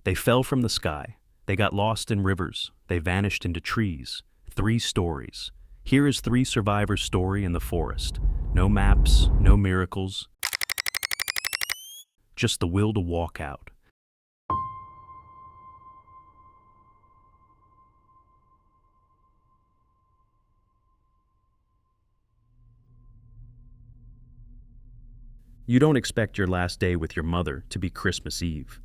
They fell from the sky. They got lost in rivers. They vanished into trees. 3 stories. Here is 3 survivors' story in the forest. No maps, no miracles, just the will to walk out. You don't expect your last day with your mother to be Christmas Eve.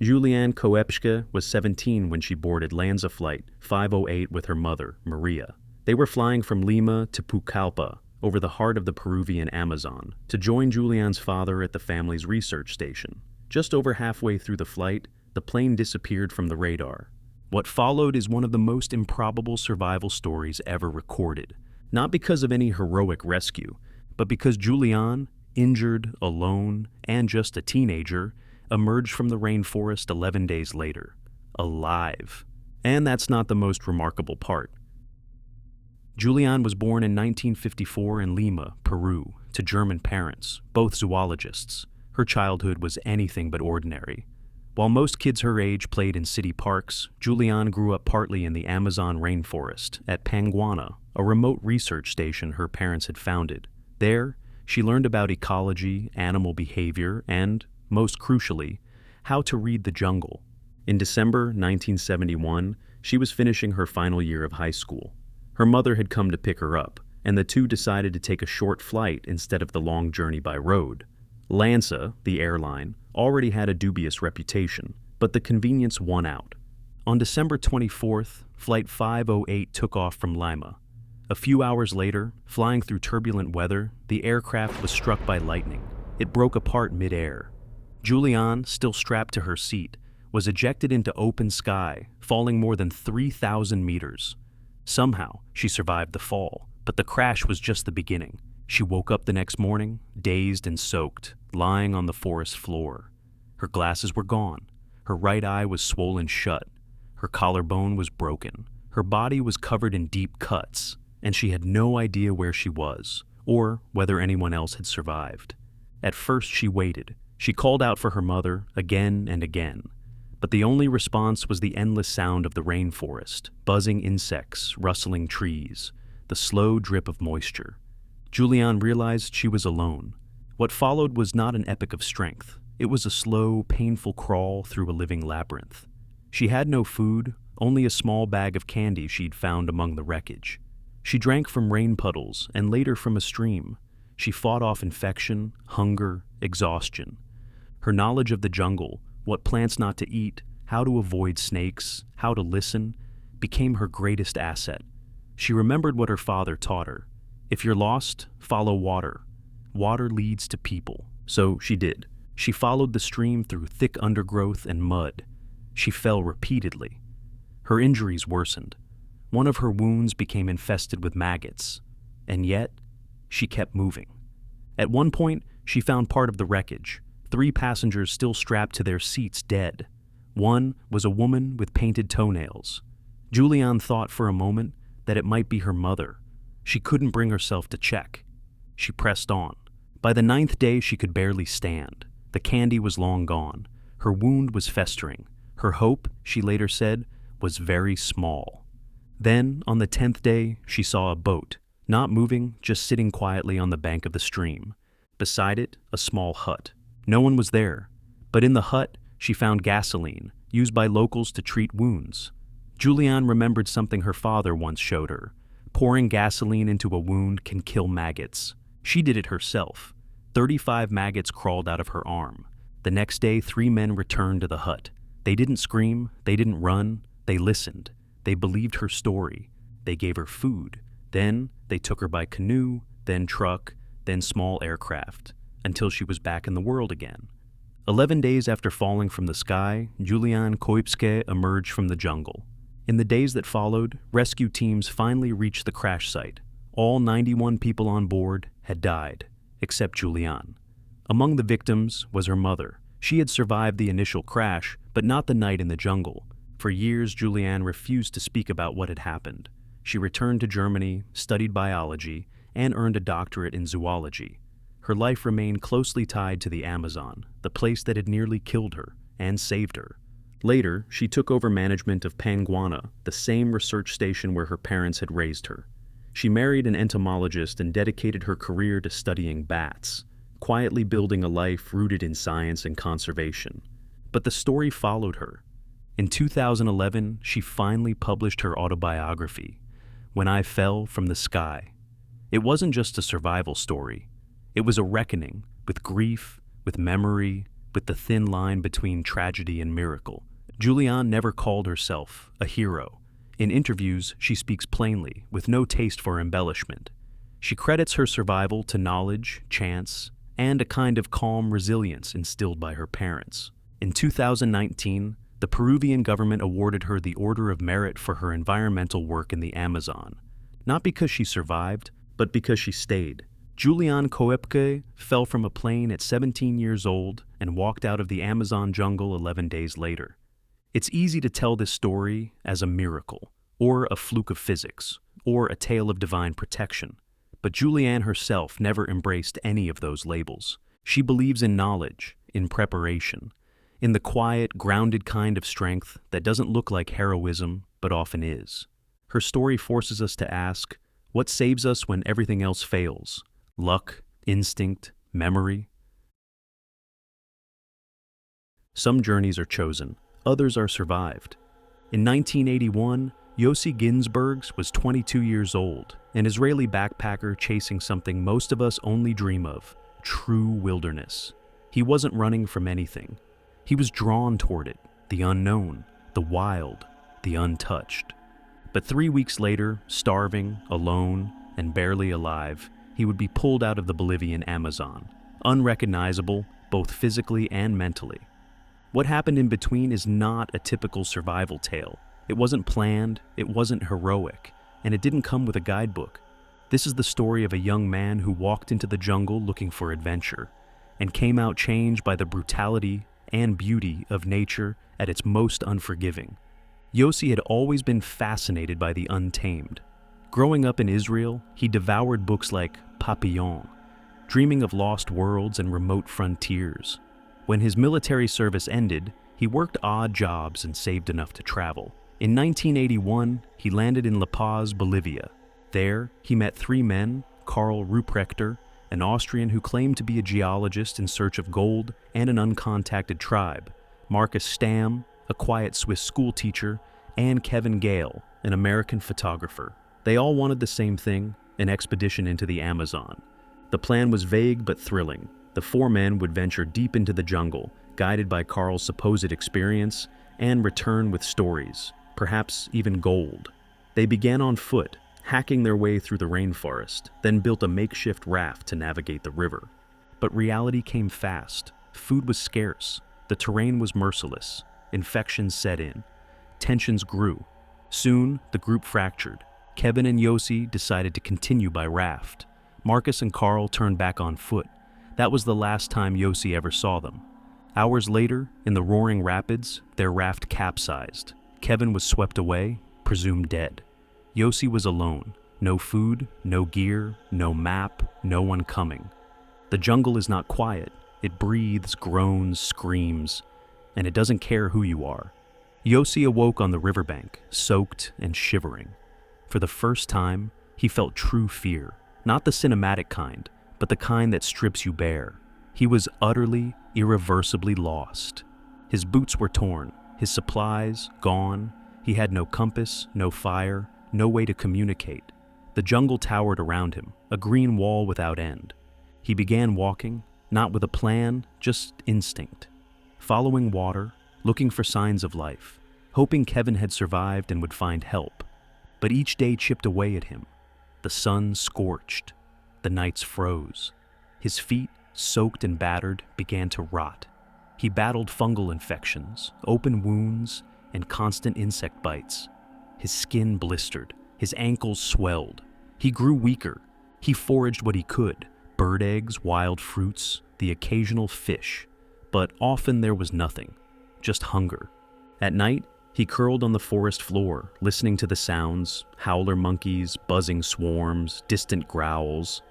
Juliane Koepcke was 17 when she boarded Lanza Flight 508 with her mother, Maria. They were flying from Lima to Pucallpa, over the heart of the Peruvian Amazon, to join Juliane's father at the family's research station. Just over halfway through the flight, the plane disappeared from the radar. What followed is one of the most improbable survival stories ever recorded, not because of any heroic rescue, but because Juliane, injured, alone, and just a teenager, emerged from the rainforest 11 days later, alive. And that's not the most remarkable part. Juliane was born in 1954 in Lima, Peru, to German parents, both zoologists. Her childhood was anything but ordinary. While most kids her age played in city parks, Juliane grew up partly in the Amazon rainforest at Panguana, a remote research station her parents had founded. There, she learned about ecology, animal behavior, and, most crucially, how to read the jungle. In December 1971, she was finishing her final year of high school. Her mother had come to pick her up, and the two decided to take a short flight instead of the long journey by road. Lanza, the airline, already had a dubious reputation, but the convenience won out. On December 24th, Flight 508 took off from Lima. A few hours later, flying through turbulent weather, the aircraft was struck by lightning. It broke apart mid-air. Juliane, still strapped to her seat, was ejected into open sky, falling more than 3,000 meters. Somehow, she survived the fall, but the crash was just the beginning. She woke up the next morning, dazed and soaked, lying on the forest floor. Her glasses were gone. Her right eye was swollen shut. Her collarbone was broken. Her body was covered in deep cuts, and she had no idea where she was, or whether anyone else had survived. At first she waited. She called out for her mother again and again, but the only response was the endless sound of the rainforest, buzzing insects, rustling trees, the slow drip of moisture. Juliane realized she was alone. What followed was not an epic of strength. It was a slow, painful crawl through a living labyrinth. She had no food, only a small bag of candy she'd found among the wreckage. She drank from rain puddles and later from a stream. She fought off infection, hunger, exhaustion. Her knowledge of the jungle, what plants not to eat, how to avoid snakes, how to listen, became her greatest asset. She remembered what her father taught her. If you're lost, follow water. Water leads to people. So she did. She followed the stream through thick undergrowth and mud. She fell repeatedly. Her injuries worsened. One of her wounds became infested with maggots. And yet, she kept moving. At one point, she found part of the wreckage. 3 passengers still strapped to their seats dead. One was a woman with painted toenails. Juliane thought for a moment that it might be her mother. She couldn't bring herself to check. She pressed on. By the 9th day, she could barely stand. The candy was long gone. Her wound was festering. Her hope, she later said, was very small. Then, on the 10th day, she saw a boat, not moving, just sitting quietly on the bank of the stream. Beside it, a small hut. No one was there, but in the hut, she found gasoline, used by locals to treat wounds. Juliane remembered something her father once showed her. Pouring gasoline into a wound can kill maggots. She did it herself. 35 maggots crawled out of her arm. The next day, 3 men returned to the hut. They didn't scream, they didn't run, they listened. They believed her story. They gave her food. Then they took her by canoe, then truck, then small aircraft, until she was back in the world again. 11 days after falling from the sky, Juliane Koepcke emerged from the jungle. In the days that followed, rescue teams finally reached the crash site. All 91 people on board had died, except Juliane. Among the victims was her mother. She had survived the initial crash, but not the night in the jungle. For years, Juliane refused to speak about what had happened. She returned to Germany, studied biology, and earned a doctorate in zoology. Her life remained closely tied to the Amazon, the place that had nearly killed her and saved her. Later, she took over management of Panguana, the same research station where her parents had raised her. She married an entomologist and dedicated her career to studying bats, quietly building a life rooted in science and conservation. But the story followed her. In 2011, she finally published her autobiography, When I Fell from the Sky. It wasn't just a survival story. It was a reckoning with grief, with memory, with the thin line between tragedy and miracle. Juliane never called herself a hero. In interviews, she speaks plainly, with no taste for embellishment. She credits her survival to knowledge, chance, and a kind of calm resilience instilled by her parents. In 2019, the Peruvian government awarded her the Order of Merit for her environmental work in the Amazon. Not because she survived, but because she stayed. Juliane Koepcke fell from a plane at 17 years old and walked out of the Amazon jungle 11 days later. It's easy to tell this story as a miracle, or a fluke of physics, or a tale of divine protection. But Juliane herself never embraced any of those labels. She believes in knowledge, in preparation, in the quiet, grounded kind of strength that doesn't look like heroism, but often is. Her story forces us to ask, what saves us when everything else fails? Luck, instinct, memory? Some journeys are chosen, others are survived. In 1981, Yossi Ghinsberg was 22 years old, an Israeli backpacker chasing something most of us only dream of, true wilderness. He wasn't running from anything. He was drawn toward it, the unknown, the wild, the untouched. But 3 weeks later, starving, alone, and barely alive, he would be pulled out of the Bolivian Amazon, unrecognizable both physically and mentally. What happened in between is not a typical survival tale. It wasn't planned, it wasn't heroic, and it didn't come with a guidebook. This is the story of a young man who walked into the jungle looking for adventure, and came out changed by the brutality and beauty of nature at its most unforgiving. Yossi had always been fascinated by the untamed. Growing up in Israel, he devoured books like Papillon, dreaming of lost worlds and remote frontiers. When his military service ended, he worked odd jobs and saved enough to travel. In 1981, he landed in La Paz, Bolivia. There, he met 3 men, Karl Ruprechter, an Austrian who claimed to be a geologist in search of gold, and an uncontacted tribe, Marcus Stam, a quiet Swiss schoolteacher, and Kevin Gale, an American photographer. They all wanted the same thing, an expedition into the Amazon. The plan was vague but thrilling. The 4 men would venture deep into the jungle, guided by Karl's supposed experience, and return with stories, perhaps even gold. They began on foot, hacking their way through the rainforest, then built a makeshift raft to navigate the river. But reality came fast. Food was scarce. The terrain was merciless. Infections set in. Tensions grew. Soon, the group fractured. Kevin and Yossi decided to continue by raft. Marcus and Karl turned back on foot. That was the last time Yossi ever saw them. Hours later, in the roaring rapids, their raft capsized. Kevin was swept away, presumed dead. Yossi was alone. No food, no gear, no map, no one coming. The jungle is not quiet. It breathes, groans, screams, and it doesn't care who you are. Yossi awoke on the riverbank, soaked and shivering. For the first time, he felt true fear, not the cinematic kind, but the kind that strips you bare. He was utterly, irreversibly lost. His boots were torn, his supplies gone. He had no compass, no fire, no way to communicate. The jungle towered around him, a green wall without end. He began walking, not with a plan, just instinct. Following water, looking for signs of life, hoping Kevin had survived and would find help. But each day chipped away at him. The sun scorched. The nights froze. His feet, soaked and battered, began to rot. He battled fungal infections, open wounds, and constant insect bites. His skin blistered. His ankles swelled. He grew weaker. He foraged what he could, bird eggs, wild fruits, the occasional fish. But often there was nothing, just hunger. At night, he curled on the forest floor, listening to the sounds, howler monkeys, buzzing swarms, distant growls.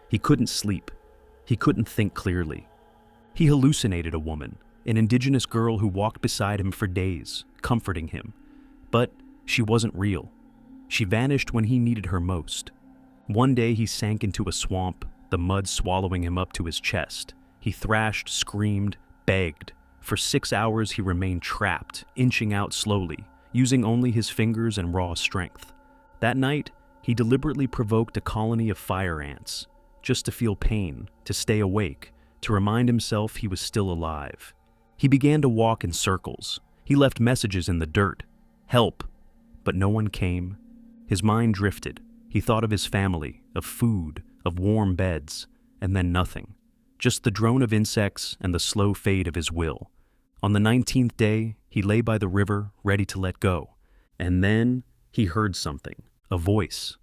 He couldn't sleep. He couldn't think clearly. He hallucinated a woman, an indigenous girl who walked beside him for days, comforting him. But she wasn't real. She vanished when he needed her most. One day he sank into a swamp, the mud swallowing him up to his chest. He thrashed, screamed, begged. For 6 hours he remained trapped, inching out slowly, using only his fingers and raw strength. That night, he deliberately provoked a colony of fire ants, just to feel pain, to stay awake, to remind himself he was still alive. He began to walk in circles. He left messages in the dirt. Help. But no one came. His mind drifted. He thought of his family, of food, of warm beds, and then nothing. Just the drone of insects and the slow fade of his will. On the 19th day, he lay by the river, ready to let go. And then he heard something, a voice.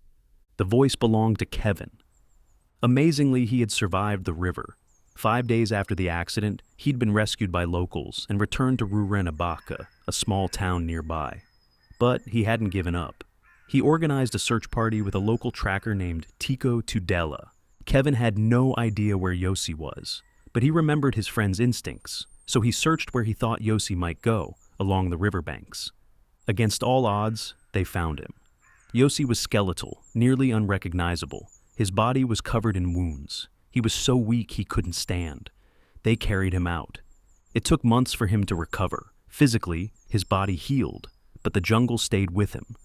The voice belonged to Kevin. Amazingly, he had survived the river. 5 days after the accident, he'd been rescued by locals and returned to Rurenabaca, a small town nearby. But he hadn't given up. He organized a search party with a local tracker named Tico Tudela. Kevin had no idea where Yossi was, but he remembered his friend's instincts, so he searched where he thought Yossi might go, along the riverbanks. Against all odds, they found him. Yossi was skeletal, nearly unrecognizable. His body was covered in wounds. He was so weak he couldn't stand. They carried him out. It took months for him to recover. Physically, his body healed, but the jungle stayed with him.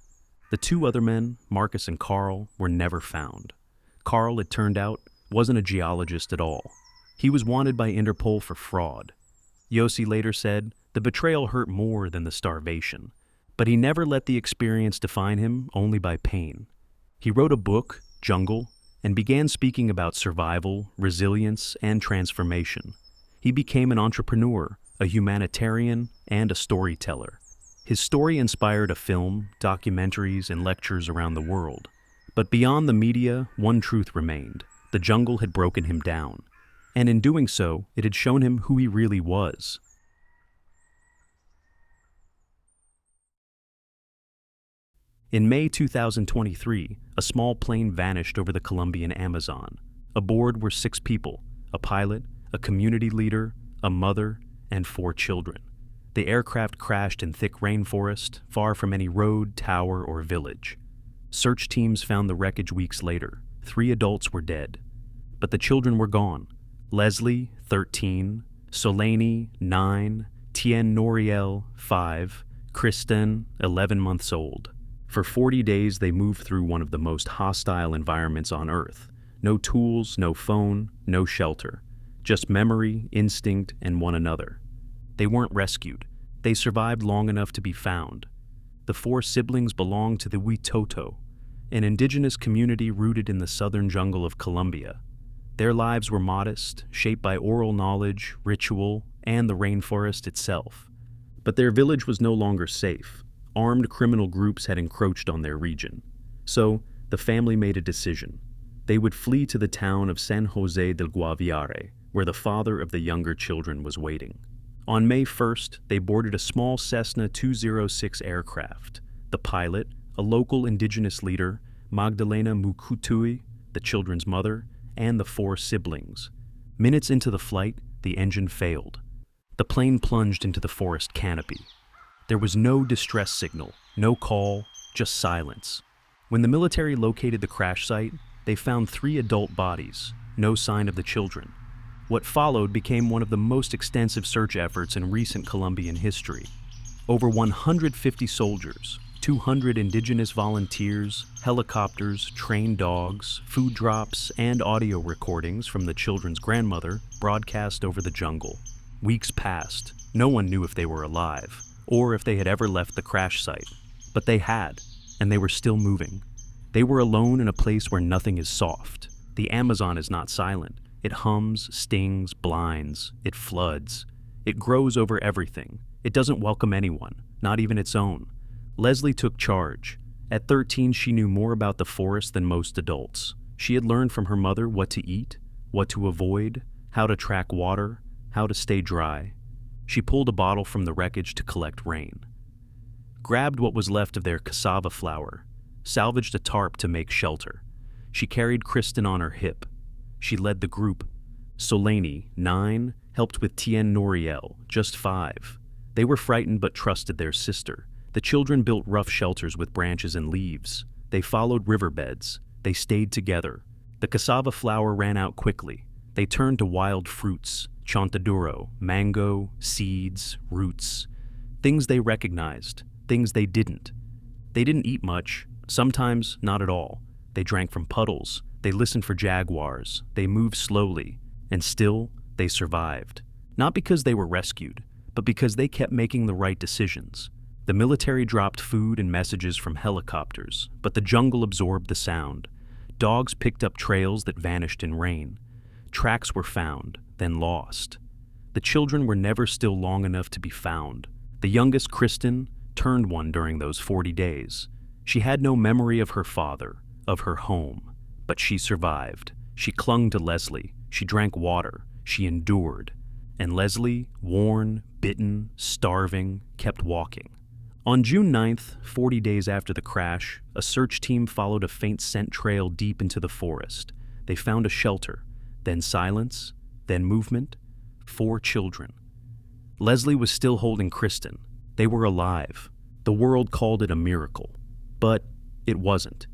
The 2 other men, Marcus and Carl, were never found. Carl, it turned out, wasn't a geologist at all. He was wanted by Interpol for fraud. Yossi later said the betrayal hurt more than the starvation, but he never let the experience define him, only by pain. He wrote a book, Jungle, and began speaking about survival, resilience, and transformation. He became an entrepreneur, a humanitarian, and a storyteller. His story inspired a film, documentaries, and lectures around the world. But beyond the media, one truth remained. The jungle had broken him down. And in doing so, it had shown him who he really was. In May 2023, a small plane vanished over the Colombian Amazon. Aboard were 6 people, a pilot, a community leader, a mother, and 4 children. The aircraft crashed in thick rainforest, far from any road, tower, or village. Search teams found the wreckage weeks later. 3 adults were dead. But the children were gone. Leslie, 13, Solaney, 9, Tien Noriel, 5, Kristen, 11 months old. For 40 days, they moved through one of the most hostile environments on Earth. No tools, no phone, no shelter. Just memory, instinct, and one another. They weren't rescued. They survived long enough to be found. The 4 siblings belonged to the Witoto, an indigenous community rooted in the southern jungle of Colombia. Their lives were modest, shaped by oral knowledge, ritual, and the rainforest itself. But their village was no longer safe. Armed criminal groups had encroached on their region. So, the family made a decision. They would flee to the town of San Jose del Guaviare, where the father of the younger children was waiting. On May 1st, they boarded a small Cessna 206 aircraft. The pilot, a local indigenous leader, Magdalena Mucutuy, the children's mother, and the 4 siblings. Minutes into the flight, the engine failed. The plane plunged into the forest canopy. There was no distress signal, no call, just silence. When the military located the crash site, they found 3 adult bodies, no sign of the children. What followed became one of the most extensive search efforts in recent Colombian history. Over 150 soldiers, 200 indigenous volunteers, helicopters, trained dogs, food drops, and audio recordings from the children's grandmother broadcast over the jungle. Weeks passed. No one knew if they were alive, or if they had ever left the crash site. But they had, and they were still moving. They were alone in a place where nothing is soft. The Amazon is not silent. It hums, stings, blinds. It floods. It grows over everything. It doesn't welcome anyone, not even its own. Leslie took charge. At 13, she knew more about the forest than most adults. She had learned from her mother what to eat, what to avoid, how to track water, how to stay dry. She pulled a bottle from the wreckage to collect rain. Grabbed what was left of their cassava flour, salvaged a tarp to make shelter. She carried Kristen on her hip. She led the group. Solaney, 9, helped with Tien Noriel, just 5. They were frightened but trusted their sister. The children built rough shelters with branches and leaves. They followed riverbeds. They stayed together. The cassava flour ran out quickly. They turned to wild fruits, chontaduro, mango, seeds, roots. Things they recognized, things they didn't. They didn't eat much, sometimes not at all. They drank from puddles. They listened for jaguars. They moved slowly. And still, they survived. Not because they were rescued, but because they kept making the right decisions. The military dropped food and messages from helicopters, but the jungle absorbed the sound. Dogs picked up trails that vanished in rain. Tracks were found, then lost. The children were never still long enough to be found. The youngest, Kristen, turned one during those 40 days. She had no memory of her father, of her home, but she survived. She clung to Leslie. She drank water. She endured. And Leslie, worn, bitten, starving, kept walking. On June 9th, 40 days after the crash, a search team followed a faint scent trail deep into the forest. They found a shelter, then silence, then movement. 4 children. Leslie was still holding Kristen. They were alive. The world called it a miracle. But it wasn't.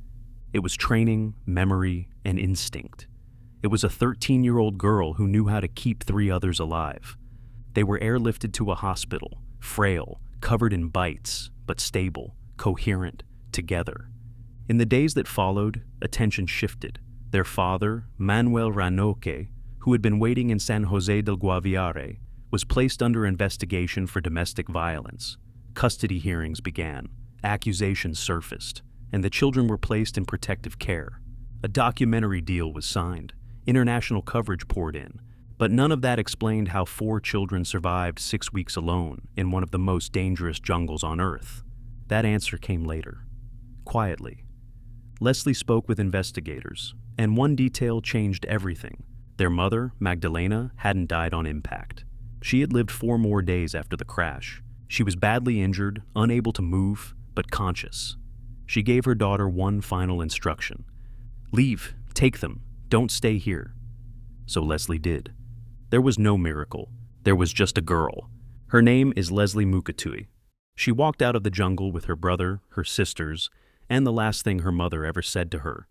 It was training, memory, and instinct. It was a 13-year-old girl who knew how to keep 3 others alive. They were airlifted to a hospital, frail, covered in bites, but stable, coherent, together. In the days that followed, attention shifted. Their father, Manuel Ranoque, who had been waiting in San Jose del Guaviare, was placed under investigation for domestic violence. Custody hearings began, accusations surfaced, and the children were placed in protective care. A documentary deal was signed. International coverage poured in, but none of that explained how 4 children survived 6 weeks alone in one of the most dangerous jungles on Earth. That answer came later, quietly. Leslie spoke with investigators, and one detail changed everything. Their mother, Magdalena, hadn't died on impact. She had lived 4 more days after the crash. She was badly injured, unable to move, but conscious. She gave her daughter one final instruction. Leave, take them, don't stay here. So Leslie did. There was no miracle. There was just a girl. Her name is Leslie Mucutuy. She walked out of the jungle with her brother, her sisters, and the last thing her mother ever said to her,